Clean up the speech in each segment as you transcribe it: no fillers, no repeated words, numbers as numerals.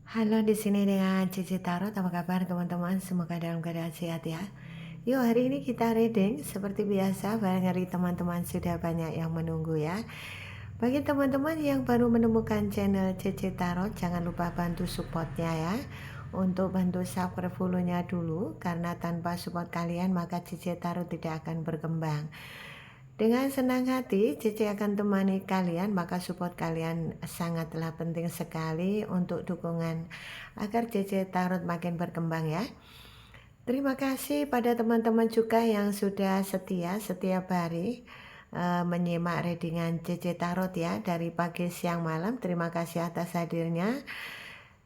Halo, di sini dengan Cici Tarot. Apa kabar teman-teman? Semoga dalam keadaan sehat ya. Yuk, hari ini kita reading seperti biasa. Barangkali teman-teman sudah banyak yang menunggu ya. Bagi teman-teman yang baru menemukan channel Cici Tarot, jangan lupa bantu supportnya ya. Untuk bantu subscribe follow-nya dulu, karena tanpa support kalian maka Cici Tarot tidak akan berkembang. Dengan senang hati, Cici akan temani kalian, maka support kalian sangatlah penting sekali untuk dukungan agar Cici Tarot makin berkembang ya. Terima kasih pada teman-teman juga yang sudah setia setiap hari menyimak readingan Cici Tarot ya, dari pagi siang malam. Terima kasih atas hadirnya.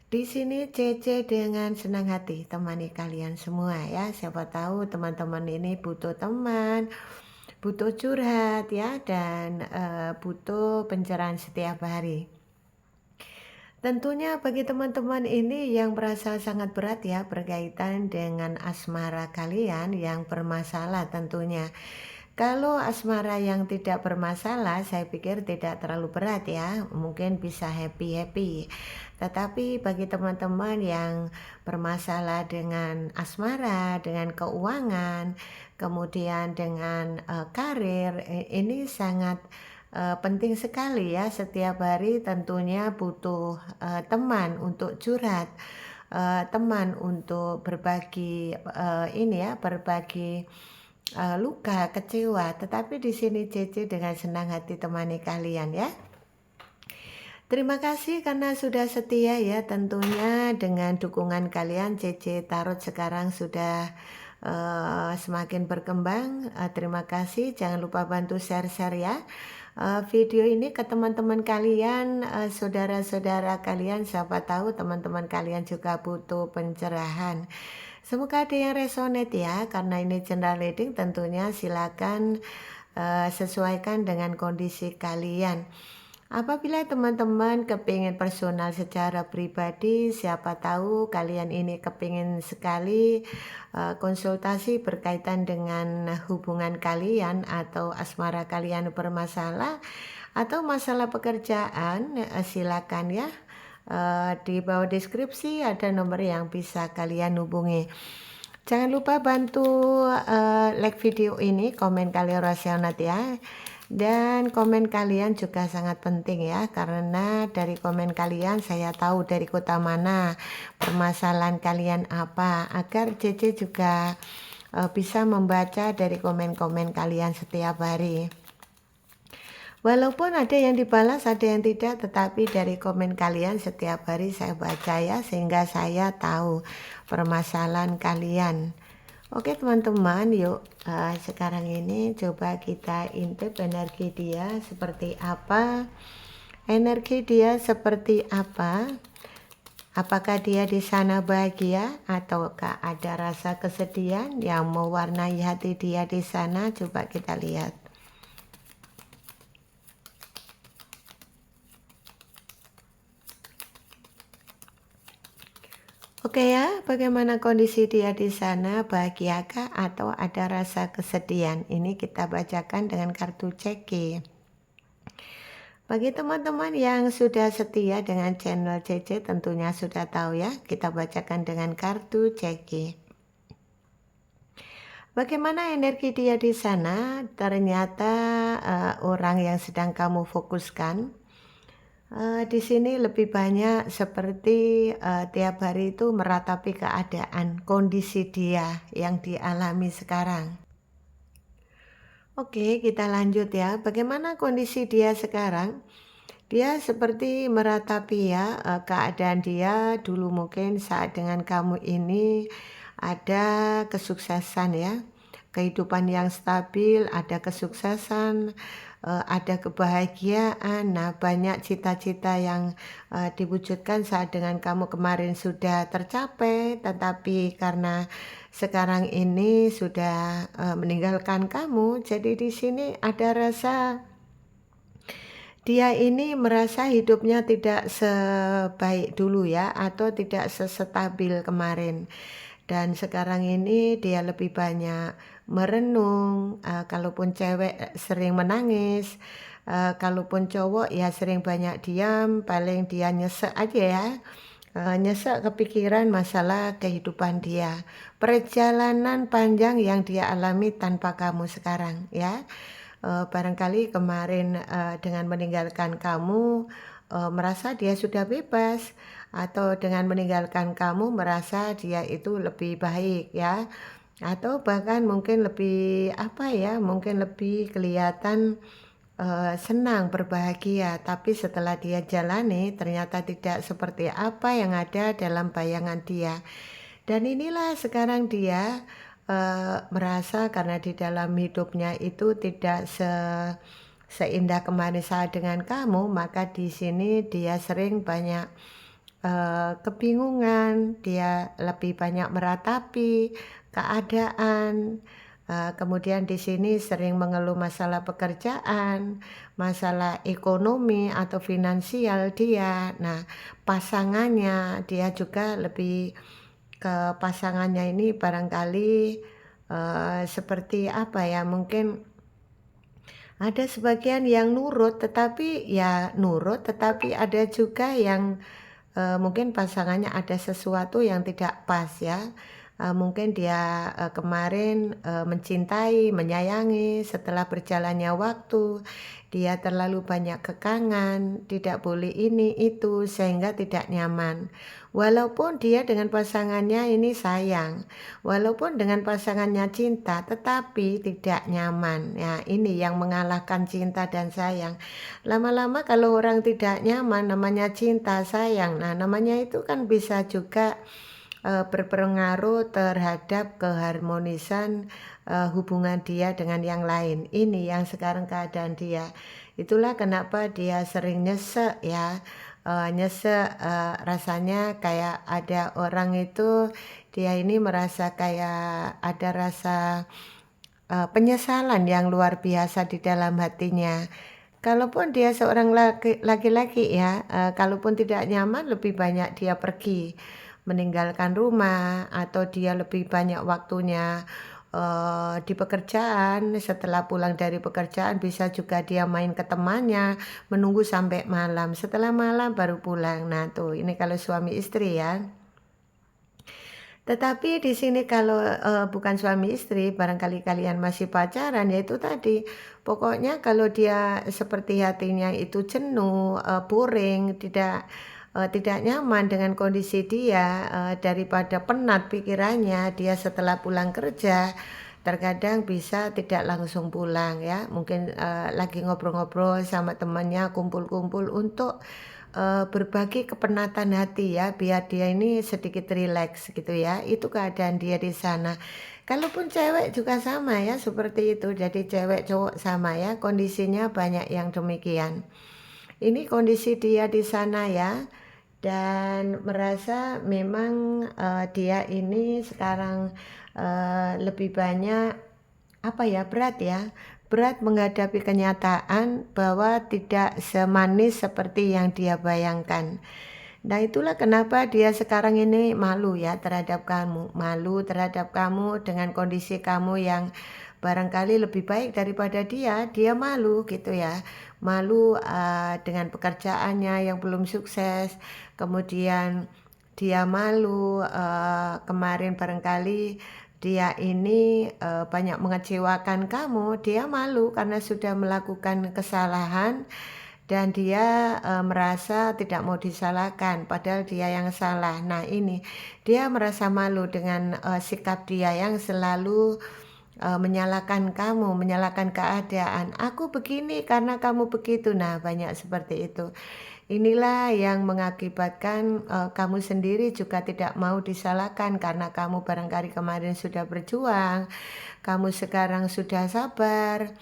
Di sini Cici dengan senang hati temani kalian semua ya. Siapa tahu teman-teman ini butuh teman, butuh curhat ya, dan butuh pencerahan setiap hari. Tentunya bagi teman-teman ini yang merasa sangat berat ya berkaitan dengan asmara kalian yang bermasalah tentunya. Kalau asmara yang tidak bermasalah, saya pikir tidak terlalu berat ya, mungkin bisa happy-happy. Tetapi bagi teman-teman yang bermasalah dengan asmara, dengan keuangan, kemudian dengan karir, ini sangat penting sekali ya. Setiap hari tentunya butuh teman untuk curhat, teman untuk berbagi berbagi luka, kecewa. Tetapi di sini Cici dengan senang hati temani kalian ya. Terima kasih karena sudah setia ya. Tentunya dengan dukungan kalian Cici Tarot sekarang sudah semakin berkembang. Terima kasih. Jangan lupa bantu share-share ya video ini ke teman-teman kalian, saudara-saudara kalian. Siapa tahu teman-teman kalian juga butuh pencerahan. Semoga ada yang resonate ya, karena ini general reading. Tentunya silakan sesuaikan dengan kondisi kalian. Apabila teman-teman kepingin personal secara pribadi, siapa tahu kalian ini kepingin sekali konsultasi berkaitan dengan hubungan kalian atau asmara kalian bermasalah atau masalah pekerjaan, silakan ya. Di bawah deskripsi ada nomor yang bisa kalian hubungi. Jangan lupa bantu like video ini, komen kalian rasional ya. Dan komen kalian juga sangat penting ya, karena dari komen kalian saya tahu dari kota mana, permasalahan kalian apa, agar Cici juga bisa membaca dari komen-komen kalian setiap hari. Walaupun ada yang dibalas, ada yang tidak, tetapi dari komen kalian setiap hari saya baca ya, sehingga saya tahu permasalahan kalian. Oke teman-teman, yuk sekarang ini coba kita intip energi dia seperti apa. Energi dia seperti apa? Apakah dia di sana bahagia ataukah ada rasa kesedihan yang mewarnai hati dia di sana? Coba kita lihat. Oke ya, bagaimana kondisi dia di sana? Bahagiakah atau ada rasa kesedihan? Ini kita bacakan dengan kartu ceki. Bagi teman-teman yang sudah setia dengan channel CC tentunya sudah tahu ya, kita bacakan dengan kartu ceki. Bagaimana energi dia di sana? Ternyata orang yang sedang kamu fokuskan. Di sini lebih banyak seperti tiap hari itu meratapi keadaan, kondisi dia yang dialami sekarang. Oke, kita lanjut ya. Bagaimana kondisi dia sekarang? Dia seperti meratapi ya keadaan dia dulu, mungkin saat dengan kamu ini ada kesuksesan ya. Kehidupan yang stabil, ada kesuksesan, ada kebahagiaan. Nah, banyak cita-cita yang diwujudkan saat dengan kamu kemarin sudah tercapai, tetapi karena sekarang ini sudah meninggalkan kamu, jadi di sini ada rasa dia ini merasa hidupnya tidak sebaik dulu ya, atau tidak sestabil kemarin. Dan sekarang ini dia lebih banyak merenung, kalaupun cewek sering menangis, kalaupun cowok ya sering banyak diam, paling dia nyesek aja ya. nyesek kepikiran masalah kehidupan dia, perjalanan panjang yang dia alami tanpa kamu sekarang ya. Barangkali kemarin, dengan meninggalkan kamu, merasa dia sudah bebas, atau dengan meninggalkan kamu merasa dia itu lebih baik ya, atau bahkan mungkin lebih, apa ya, mungkin lebih kelihatan senang, berbahagia, tapi setelah dia jalani ternyata tidak seperti apa yang ada dalam bayangan dia. Dan inilah sekarang dia merasa karena di dalam hidupnya itu tidak seindah kemarin saat dengan kamu, maka di sini dia sering banyak kebingungan, dia lebih banyak meratapi keadaan. Kemudian di sini sering mengeluh masalah pekerjaan, masalah ekonomi atau finansial dia. Nah, pasangannya dia juga lebih ke pasangannya ini barangkali seperti apa ya, mungkin ada sebagian yang nurut, tetapi ya nurut, tetapi ada juga yang mungkin pasangannya ada sesuatu yang tidak pas ya. Mungkin dia kemarin mencintai, menyayangi, setelah berjalannya waktu dia terlalu banyak kekangan, tidak boleh ini itu sehingga tidak nyaman. Walaupun dia dengan pasangannya ini sayang, walaupun dengan pasangannya cinta, tetapi tidak nyaman. Ya, ini yang mengalahkan cinta dan sayang. Lama-lama kalau orang tidak nyaman, namanya cinta, sayang, nah namanya itu kan bisa juga berpengaruh terhadap keharmonisan hubungan dia dengan yang lain. Ini yang sekarang keadaan dia. Itulah kenapa dia sering nyesek ya. Nyesek, rasanya kayak ada orang itu, dia ini merasa kayak ada rasa penyesalan yang luar biasa di dalam hatinya. Kalaupun dia seorang laki-laki ya, kalaupun tidak nyaman lebih banyak dia pergi, meninggalkan rumah, atau dia lebih banyak waktunya di pekerjaan. Setelah pulang dari pekerjaan bisa juga dia main ke temannya, menunggu sampai malam, setelah malam baru pulang. Nah tuh, ini kalau suami istri ya. Tetapi di sini kalau, bukan suami istri, barangkali kalian masih pacaran, ya itu tadi, pokoknya kalau dia seperti hatinya itu jenuh, boring, tidak nyaman dengan kondisi dia, daripada penat pikirannya, dia setelah pulang kerja, terkadang bisa tidak langsung pulang ya, mungkin, lagi ngobrol-ngobrol sama temannya, kumpul-kumpul untuk berbagi kepenatan hati ya, biar dia ini sedikit rileks gitu ya, itu keadaan dia di sana. Kalaupun cewek juga sama ya, seperti itu, jadi cewek cowok sama ya, kondisinya banyak yang demikian. Ini kondisi dia di sana ya, dan merasa memang dia ini sekarang lebih banyak apa ya, berat ya, berat menghadapi kenyataan bahwa tidak semanis seperti yang dia bayangkan. Nah itulah kenapa dia sekarang ini malu ya terhadap kamu, malu terhadap kamu dengan kondisi kamu yang barangkali lebih baik daripada dia malu gitu ya, malu dengan pekerjaannya yang belum sukses, kemudian dia malu kemarin barangkali dia ini banyak mengecewakan kamu, dia malu karena sudah melakukan kesalahan dan dia merasa tidak mau disalahkan, padahal dia yang salah. Nah ini, dia merasa malu dengan sikap dia yang selalu menyalahkan kamu, menyalahkan keadaan. Aku begini karena kamu begitu. Nah banyak seperti itu. Inilah yang mengakibatkan kamu sendiri juga tidak mau disalahkan karena kamu barangkali kemarin sudah berjuang, kamu sekarang sudah sabar,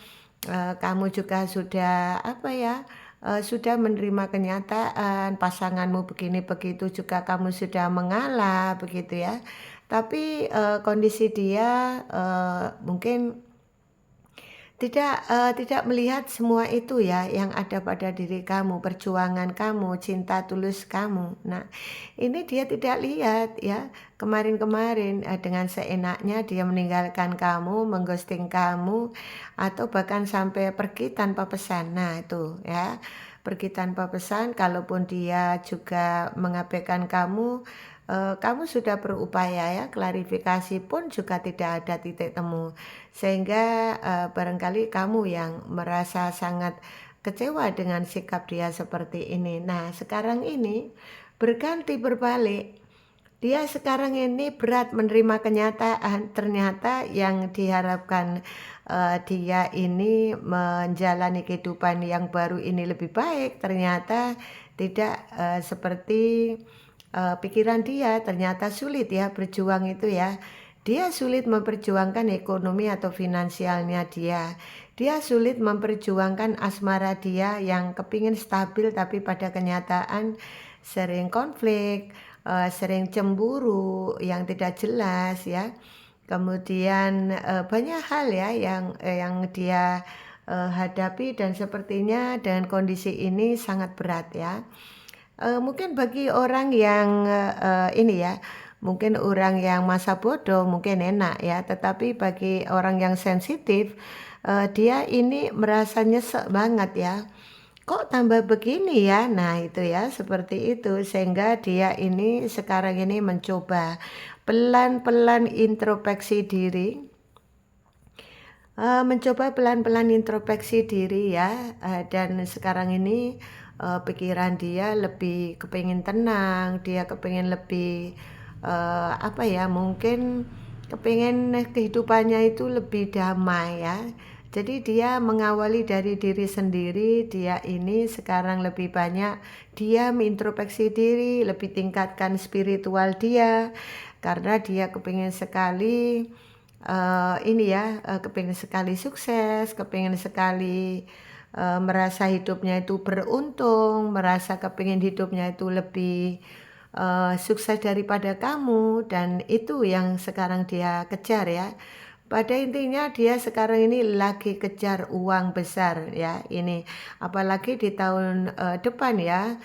kamu juga sudah apa ya, sudah menerima kenyataan pasanganmu begini begitu juga kamu sudah mengalah begitu ya. Tapi kondisi dia mungkin tidak melihat semua itu ya yang ada pada diri kamu, perjuangan kamu, cinta tulus kamu. Nah, ini dia tidak lihat ya. Kemarin-kemarin dengan seenaknya dia meninggalkan kamu, mengghosting kamu, atau bahkan sampai pergi tanpa pesan. Nah, itu ya. pergi tanpa pesan, kalaupun dia juga mengabaikan kamu, kamu sudah berupaya ya, klarifikasi pun juga tidak ada titik temu. Sehingga, barangkali kamu yang merasa sangat kecewa dengan sikap dia seperti ini. Nah, sekarang ini berganti berbalik. Dia sekarang ini berat menerima kenyataan, ternyata yang diharapkan, dia ini menjalani kehidupan yang baru ini lebih baik, ternyata tidak, seperti, pikiran dia. Ternyata sulit ya berjuang itu ya. Dia sulit memperjuangkan ekonomi atau finansialnya dia. Dia sulit memperjuangkan asmara dia yang kepingin stabil, tapi pada kenyataan sering konflik, sering cemburu yang tidak jelas ya. Kemudian, banyak hal ya yang dia, hadapi, dan sepertinya dengan kondisi ini sangat berat ya. Mungkin bagi orang yang, ini ya, mungkin orang yang masa bodoh mungkin enak ya, tetapi bagi orang yang sensitif, dia ini merasa nyesek banget ya. Kok tambah begini ya? Nah itu ya, seperti itu. Sehingga dia ini sekarang ini mencoba pelan-pelan introspeksi diri, mencoba pelan-pelan introspeksi diri ya, dan sekarang ini, pikiran dia lebih kepingin tenang, dia kepingin lebih, apa ya, mungkin kepingin kehidupannya itu lebih damai ya. Jadi dia mengawali dari diri sendiri, dia ini sekarang lebih banyak dia introspeksi diri, lebih tingkatkan spiritual dia, karena dia kepingin sekali, ini ya, kepingin sekali sukses, kepingin sekali, merasa hidupnya itu beruntung, merasa kepingin hidupnya itu lebih, sukses daripada kamu, dan itu yang sekarang dia kejar ya. Pada intinya dia sekarang ini lagi kejar uang besar ya ini, apalagi di tahun, depan ya,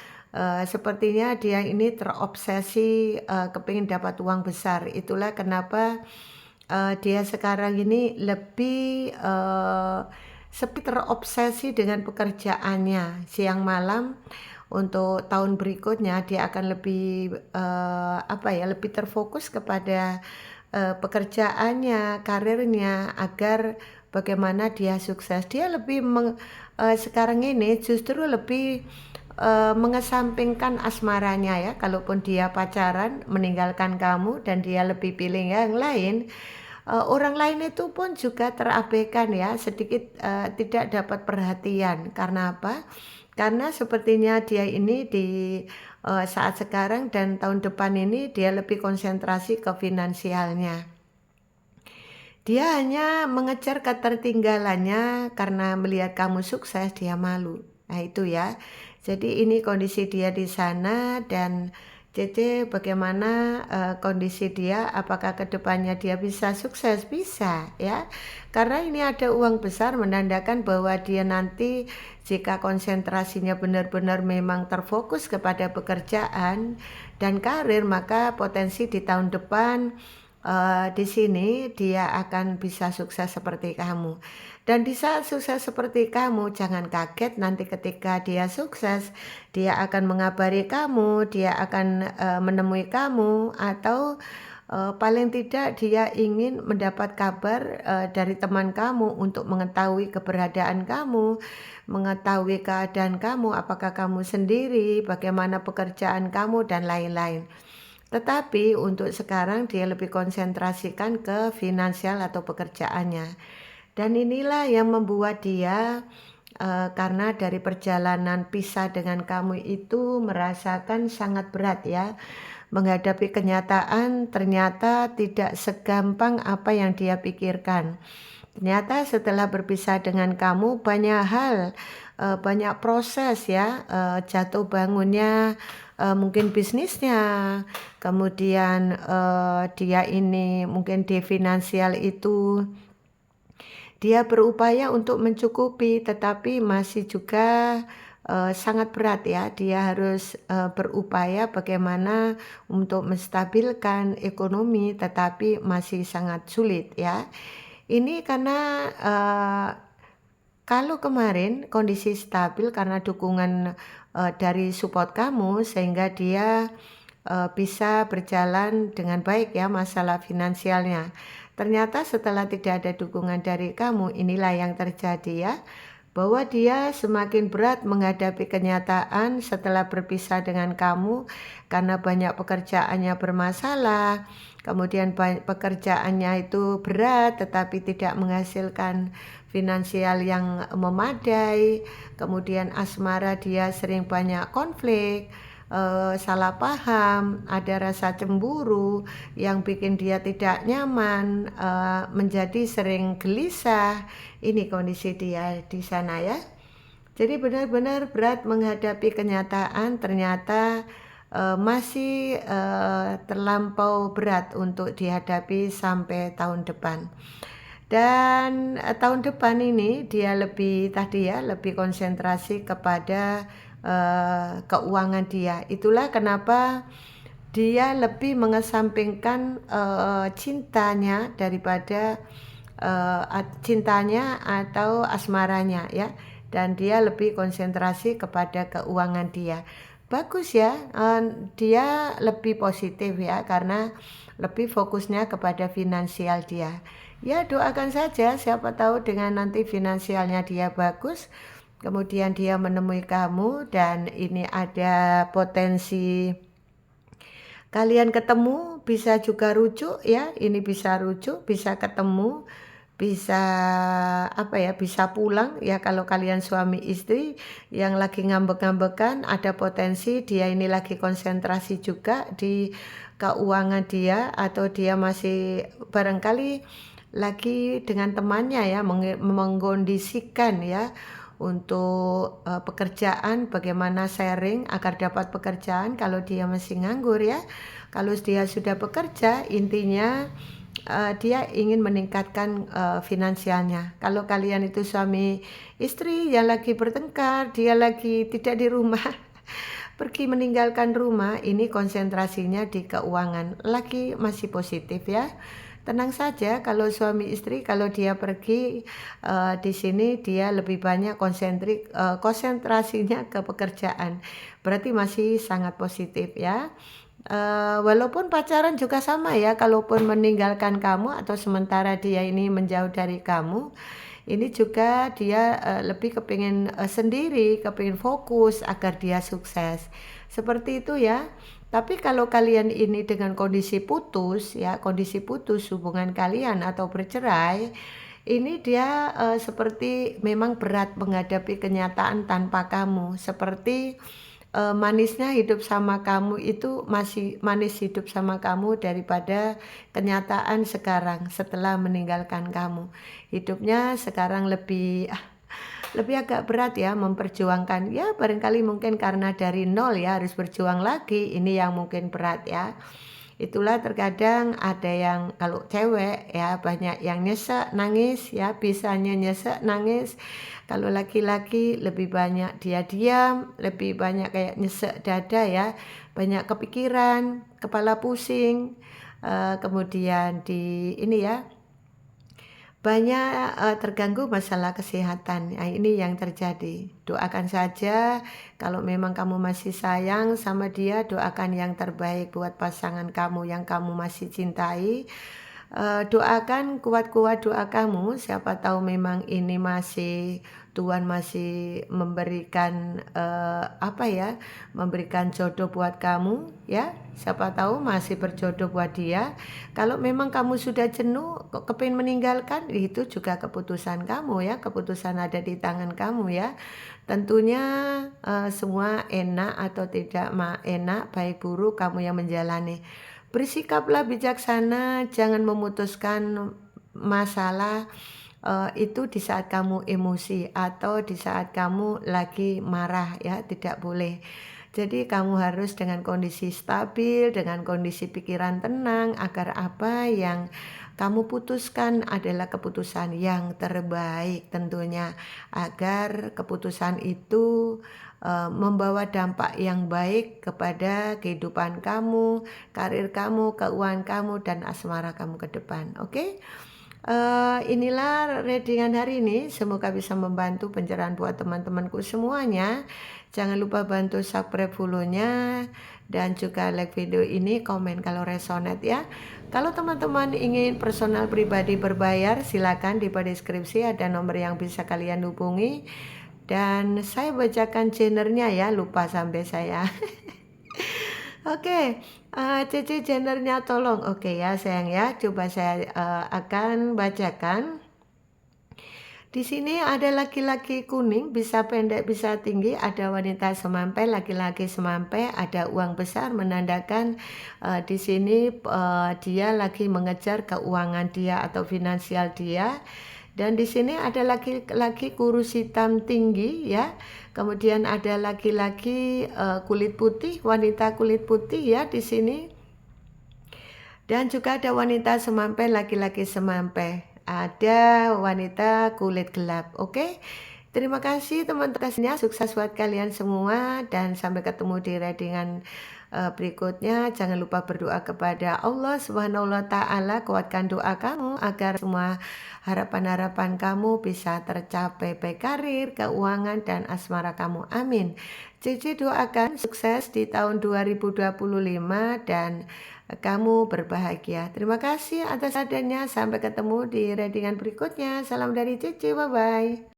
sepertinya dia ini terobsesi, kepingin dapat uang besar. Itulah kenapa, dia sekarang ini lebih, seperti terobsesi dengan pekerjaannya. Siang malam untuk tahun berikutnya dia akan lebih, apa ya, lebih terfokus kepada, pekerjaannya, karirnya, agar bagaimana dia sukses. Dia lebih sekarang ini justru lebih, mengesampingkan asmaranya ya, kalaupun dia pacaran meninggalkan kamu dan dia lebih pilih yang lain, orang lain itu pun juga terabaikan ya, sedikit, tidak dapat perhatian. Karena apa? Karena sepertinya dia ini di, saat sekarang dan tahun depan ini dia lebih konsentrasi ke finansialnya. Dia hanya mengejar ketertinggalannya karena melihat kamu sukses dia malu. Nah itu ya. Jadi ini kondisi dia di sana, dan Cece bagaimana, kondisi dia, apakah kedepannya dia bisa sukses? Bisa ya. Karena ini ada uang besar menandakan bahwa dia nanti jika konsentrasinya benar-benar memang terfokus kepada pekerjaan dan karir, maka potensi di tahun depan, di sini dia akan bisa sukses seperti kamu. Dan di saat sukses seperti kamu, jangan kaget nanti ketika dia sukses, dia akan mengabari kamu, dia akan, menemui kamu, atau, paling tidak dia ingin mendapat kabar, dari teman kamu untuk mengetahui keberadaan kamu, mengetahui keadaan kamu, apakah kamu sendiri, bagaimana pekerjaan kamu, dan lain-lain. Tetapi untuk sekarang dia lebih konsentrasikan ke finansial atau pekerjaannya. Dan inilah yang membuat dia, karena dari perjalanan pisah dengan kamu itu merasakan sangat berat ya. Menghadapi kenyataan ternyata tidak segampang apa yang dia pikirkan. Ternyata setelah berpisah dengan kamu banyak hal, banyak proses ya, jatuh bangunnya, mungkin bisnisnya, kemudian, dia ini mungkin di finansial itu dia berupaya untuk mencukupi, tetapi masih juga, sangat berat ya. Dia harus, berupaya bagaimana untuk menstabilkan ekonomi, tetapi masih sangat sulit ya. Ini karena, Kalau kemarin kondisi stabil karena dukungan dari support kamu sehingga dia bisa berjalan dengan baik ya masalah finansialnya. Ternyata setelah tidak ada dukungan dari kamu, inilah yang terjadi ya, bahwa dia semakin berat menghadapi kenyataan setelah berpisah dengan kamu karena banyak pekerjaannya bermasalah, kemudian pekerjaannya itu berat tetapi tidak menghasilkan finansial yang memadai, kemudian asmara dia sering banyak konflik, salah paham, ada rasa cemburu yang bikin dia tidak nyaman, menjadi sering gelisah. Ini kondisi dia di sana ya. Jadi benar-benar berat menghadapi kenyataan, ternyata masih terlampau berat untuk dihadapi sampai tahun depan. Dan tahun depan ini dia lebih tadi ya, lebih konsentrasi kepada keuangan dia. Itulah kenapa dia lebih mengesampingkan cintanya daripada cintanya atau asmaranya ya. Dan dia lebih konsentrasi kepada keuangan dia. Bagus ya, dia lebih positif ya karena lebih fokusnya kepada finansial dia. Ya doakan saja, siapa tahu dengan nanti finansialnya dia bagus, kemudian dia menemui kamu dan ini ada potensi kalian ketemu, bisa juga rujuk ya, ini bisa rujuk, bisa ketemu, bisa apa ya, bisa pulang ya kalau kalian suami istri yang lagi ngambek-ngambekan, ada potensi dia ini lagi konsentrasi juga di keuangan dia atau dia masih barangkali lagi dengan temannya ya mengkondisikan ya untuk pekerjaan, bagaimana sharing agar dapat pekerjaan kalau dia masih nganggur ya. Kalau dia sudah bekerja, intinya dia ingin meningkatkan finansialnya. Kalau kalian itu suami istri yang lagi bertengkar, dia lagi tidak di rumah, pergi meninggalkan rumah, ini konsentrasinya di keuangan. Lagi masih positif ya. Tenang saja kalau suami istri, kalau dia pergi di sini dia lebih banyak konsentrasinya ke pekerjaan. Berarti masih sangat positif ya. Walaupun pacaran juga sama ya, kalaupun meninggalkan kamu atau sementara dia ini menjauh dari kamu, ini juga dia lebih kepingin sendiri, kepingin fokus agar dia sukses. Seperti itu ya. Tapi kalau kalian ini dengan kondisi putus ya, kondisi putus hubungan kalian atau bercerai, ini dia seperti memang berat menghadapi kenyataan tanpa kamu. Seperti manisnya hidup sama kamu itu masih manis hidup sama kamu daripada kenyataan sekarang setelah meninggalkan kamu. Hidupnya sekarang lebih agak berat ya memperjuangkan ya, barangkali mungkin karena dari nol ya harus berjuang lagi, ini yang mungkin berat ya. Itulah terkadang ada yang kalau cewek ya banyak yang nyesek nangis ya, bisanya nyesek nangis. Kalau laki-laki lebih banyak dia diam, lebih banyak kayak nyesek dada ya, banyak kepikiran, kepala pusing, kemudian di ini ya banyak terganggu masalah kesehatan. Nah, ini yang terjadi. Doakan saja kalau memang kamu masih sayang sama dia, doakan yang terbaik buat pasangan kamu yang kamu masih cintai. Doakan kuat-kuat doa kamu, siapa tahu memang ini masih Tuhan masih memberikan apa ya, memberikan jodoh buat kamu ya. Siapa tahu masih berjodoh buat dia. Kalau memang kamu sudah jenuh, kepingin meninggalkan, itu juga keputusan kamu ya, keputusan ada di tangan kamu ya. Tentunya semua enak atau tidak enak, baik buruk kamu yang menjalani. Bersikaplah bijaksana, jangan memutuskan masalah itu di saat kamu emosi atau di saat kamu lagi marah ya, tidak boleh. Jadi kamu harus dengan kondisi stabil, dengan kondisi pikiran tenang agar apa yang kamu putuskan adalah keputusan yang terbaik tentunya, agar keputusan itu membawa dampak yang baik kepada kehidupan kamu, karir kamu, keuangan kamu, dan asmara kamu ke depan. Oke? Inilah readingan hari ini, semoga bisa membantu pencerahan buat teman-temanku semuanya. Jangan lupa bantu subscribe dulunya dan juga like video ini, komen kalau resonate ya. Kalau teman-teman ingin personal pribadi berbayar, silakan di bawah deskripsi ada nomor yang bisa kalian hubungi. Dan saya bacakan gendernya ya, lupa sampai saya. Oke, Cece gendernya tolong. Oke ya sayang ya, coba saya akan bacakan. Di sini ada laki-laki kuning, bisa pendek, bisa tinggi, ada wanita semampai, laki-laki semampai, ada uang besar menandakan di sini dia lagi mengejar keuangan dia atau finansial dia. Dan di sini ada laki-laki kurus hitam tinggi ya. Kemudian ada laki-laki kulit putih, wanita kulit putih ya di sini. Dan juga ada wanita semampai, laki-laki semampai. Ada wanita kulit gelap. Oke. Terima kasih teman-teman, sukses buat kalian semua dan sampai ketemu di readingan berikutnya. Jangan lupa berdoa kepada Allah Subhanahu wa taala, kuatkan doa kamu agar semua harapan-harapan kamu bisa tercapai, baik karir, keuangan dan asmara kamu. Amin. Cici doakan sukses di tahun 2025 dan kamu berbahagia. Terima kasih atas adanya. Sampai ketemu di readingan berikutnya. Salam dari Cici. Bye bye.